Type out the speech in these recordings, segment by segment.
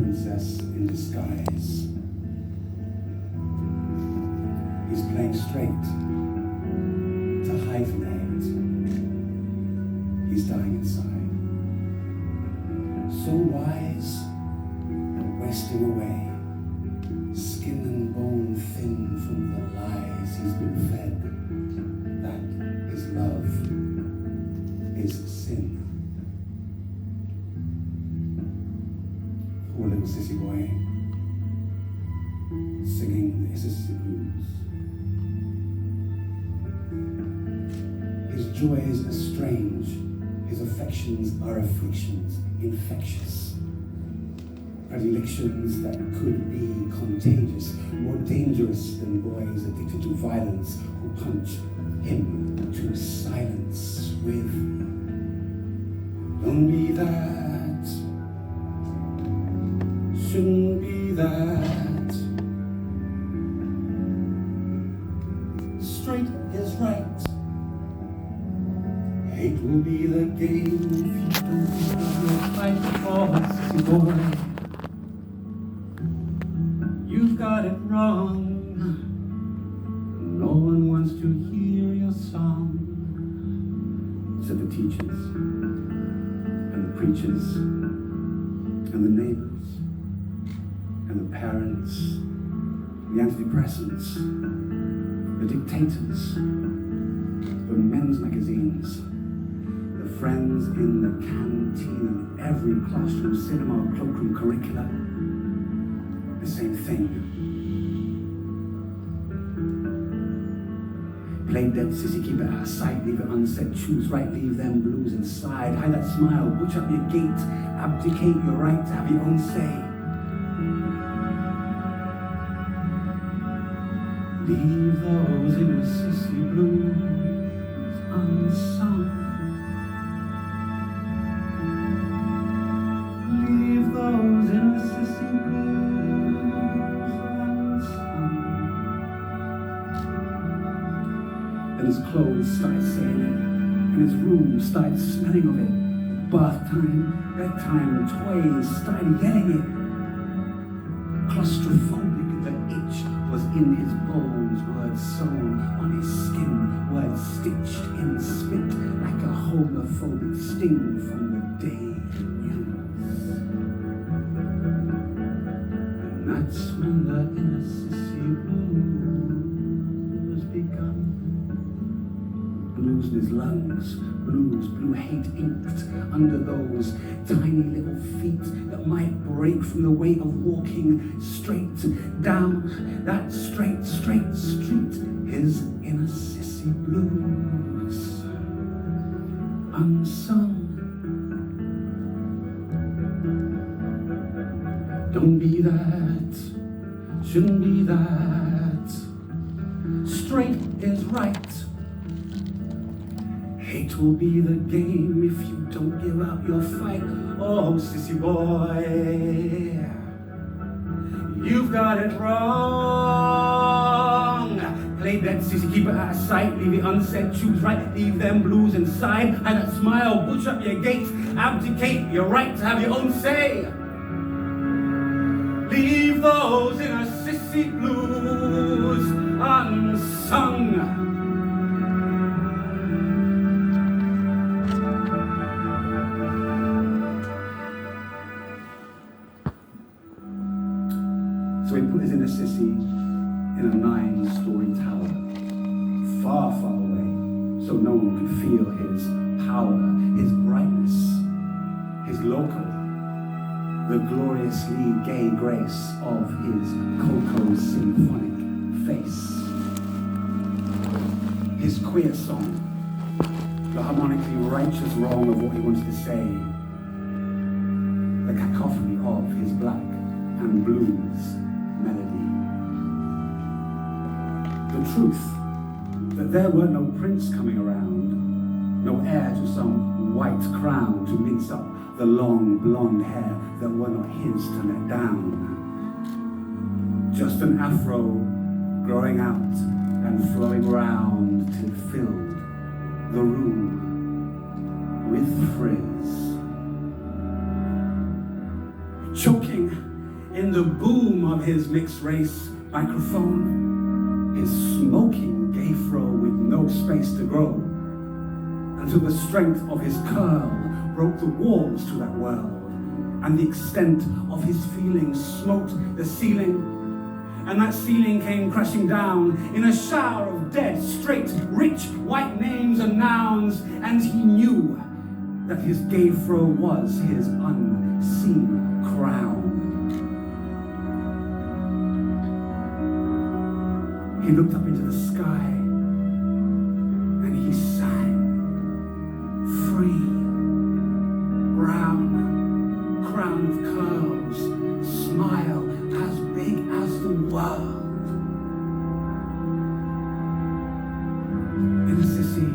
princess in disguise. He's playing straight to hide from hate. He's dying inside. So wise, but wasting away. Skin and bone thin from the lies he's been fed. That his love is sin. Poor little sissy boy, singing the Mississippi blues. His joys are strange, his affections are afflictions, infectious. Predilections that could be contagious, more dangerous than boys addicted to violence who punch him to silence with, don't be that, shouldn't be that. Straight is right. Hate will be the game if you don't fight for sissy boy. You've got it wrong. No one wants to hear your song, said the teachers and the preachers and the neighbors and the parents, the antidepressants, the dictators, the men's magazines, the friends in the canteen and every classroom, cinema, cloakroom, curricula. The same thing. Play dead, sissy, keep it out of sight, leave it unsaid, choose right, leave them blues inside, hide that smile, butch up your gate, abdicate your right to have your own say. Leave those inner sissy blues unsung. Leave those inner sissy blues unsung. And his clothes started saying it, and his room started smelling of it. Bath time, bedtime, toys started yelling it. Claustrophobic, the itch was in his bones, words sewn on his skin, words stitched in spit like a homophobic sting from the day news. And that's when the inner sissy blues begun. Blues in his lungs, blues, blue hate inked under those tiny little feet that might break from the weight of walking straight down that straight street. His inner sissy blues, unsung. Don't be that, shouldn't be that. Straight is right. Hate will be the game if you don't give up your fight. Oh, sissy boy, you've got it wrong. Play dead, sissy, keep it out of sight, leave it unsaid, choose right, leave them blues inside. Hide that smile, butch up your gates, abdicate your right to have your own say. Leave those inner sissy blues unsung. So he put his inner sissy in a 9-story tower, far, far away, so no one could feel his power, his brightness, his local, the gloriously gay grace of his cocoa symphonic face. His queer song, the harmonically righteous wrong of what he wanted to say, the cacophony of his black and blues melody. The truth that there were no prince coming around, no heir to some white crown to mince up the long blonde hair that were not his to let down. Just an afro growing out and flowing round till it filled the room with frizz. choking in the boom of his mixed race microphone, his smoking gay fro with no space to grow, until the strength of his curl broke the walls to that world, and the extent of his feelings smote the ceiling, and that ceiling came crashing down in a shower of dead, straight, rich, white names and nouns, and he knew that his gay fro was his unseen crown. He looked up into the sky and he sang, free, brown, crown of curls, smile as big as the world. Inner Sissy,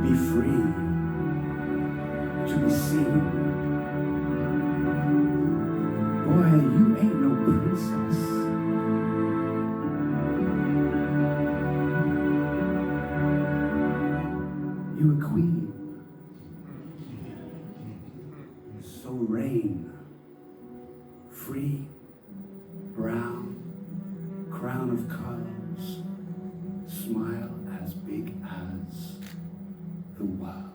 be free to be seen. Boy, you ain't no princess. You a queen. So reign, free, brown, crown of curls, smile as big as the world.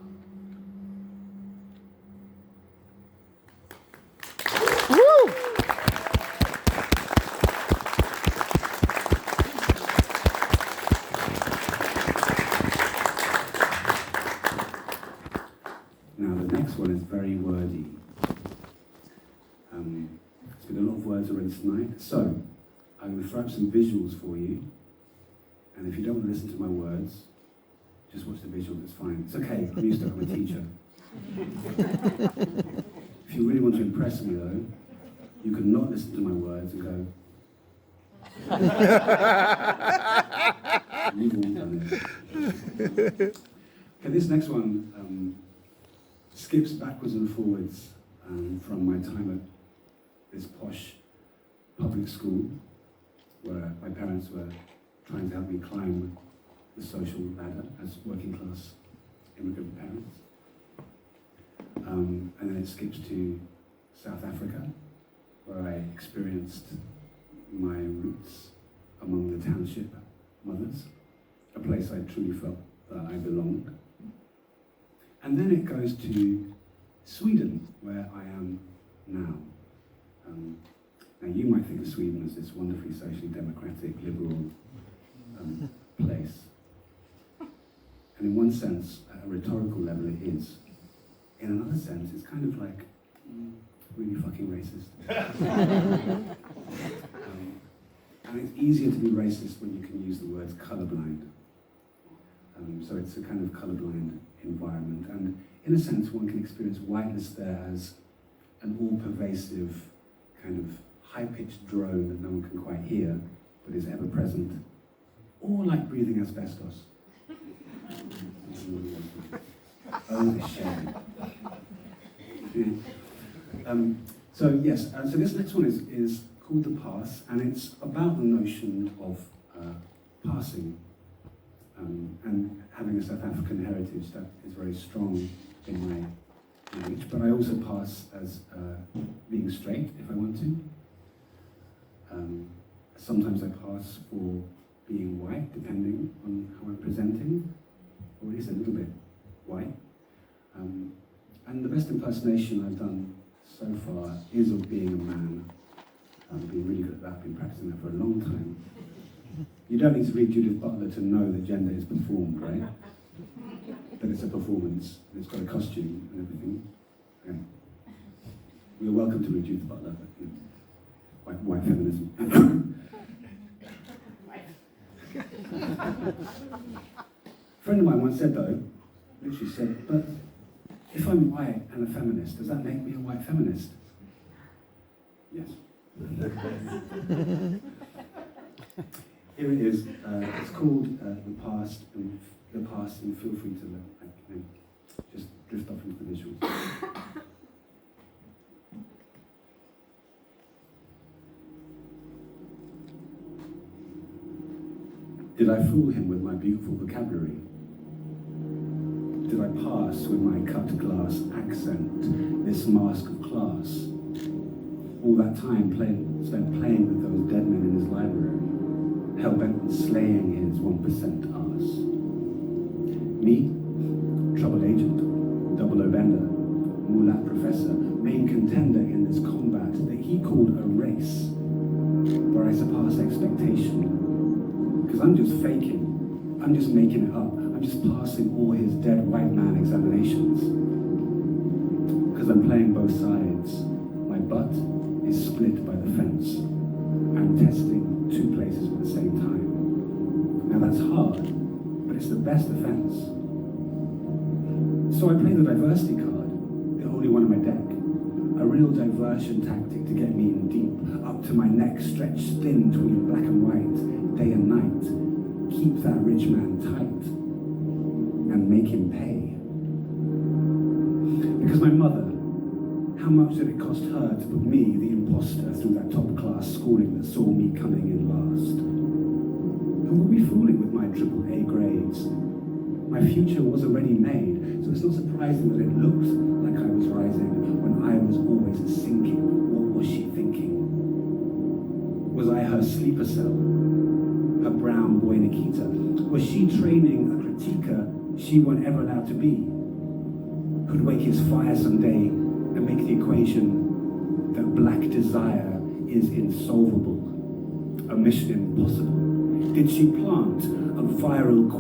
Woo! Now the next one is very wordy. There's been a lot of words already tonight, so I'm going to throw up some visuals for you, and if you don't want to listen to my words, just watch the visuals, it's fine. It's okay, I'm used to it, I'm a teacher. If you really want to impress me though, you can not listen to my words and go, you've all done it. Okay, this next one skips backwards and forwards from my time at this posh public school where my parents were trying to help me climb the social ladder as working class immigrant parents. And then it skips to South Africa, where I experienced my roots among the township mothers, a place I truly felt that I belonged. And then it goes to Sweden, where I am now. Now you might think of Sweden as this wonderfully socially democratic, liberal place. And in one sense, at a rhetorical level, it is. In another sense, it's kind of like really fucking racist. And it's easier to be racist when you can use the words colourblind. So it's a kind of colourblind environment. And in a sense, one can experience whiteness there as an all-pervasive kind of high-pitched drone that no one can quite hear, but is ever present, or like breathing asbestos. Oversharing. So yes, so this next one is called The Pass, and it's about the notion of passing and having a South African heritage that is very strong in my language, but I also pass as being straight if I want to. Sometimes I pass for being white, depending on how I'm presenting, or at least a little bit white. And the best impersonation I've done so far is of being a man. I've been really good at that, I've been practicing that for a long time. You don't need to read Judith Butler to know that gender is performed, right? That it's a performance, and it's got a costume and everything. Okay. You're welcome to read Judith Butler, but, you know, white feminism. A friend of mine once said though, literally said, but if I'm white and a feminist, does that make me a white feminist? Yes. Here it is. It's called The Past, and feel free to just drift off into the visuals. Did I fool him with my beautiful vocabulary? did I pass with my cut glass accent, this mask of class? All that time spent playing with those dead men in his library, hell-bent on slaying his 1% ass. Me, trouble agent, double O-bender, mulat professor, main contender in this combat that he called a race, where I surpassed expectation. Because I'm just faking, I'm just making it up, I'm just passing all his dead white man examinations. Because I'm playing both sides. My butt is split by the fence. I'm testing two places at the same time. Now that's hard, but it's the best defense. So I play the diversity card, the only one on my deck. A real diversion tactic to get me in deep, up to my neck, stretched thin between black and white, day and night. Keep that rich man tight, and make him pay. Because my mother, how much did it cost her to put me, the imposter, through that top-class schooling that saw me coming in last? Who were we fooling with my triple A grades? My future was already made, so it's not surprising that it looked like I was rising when I was always sinking. What was she thinking? Was I her sleeper cell? Her brown boy Nikita? Was she training a critiquer she weren't ever allowed to be? Who'd wake his fire someday and make the equation that black desire is insolvable, a mission impossible? Did she plant a viral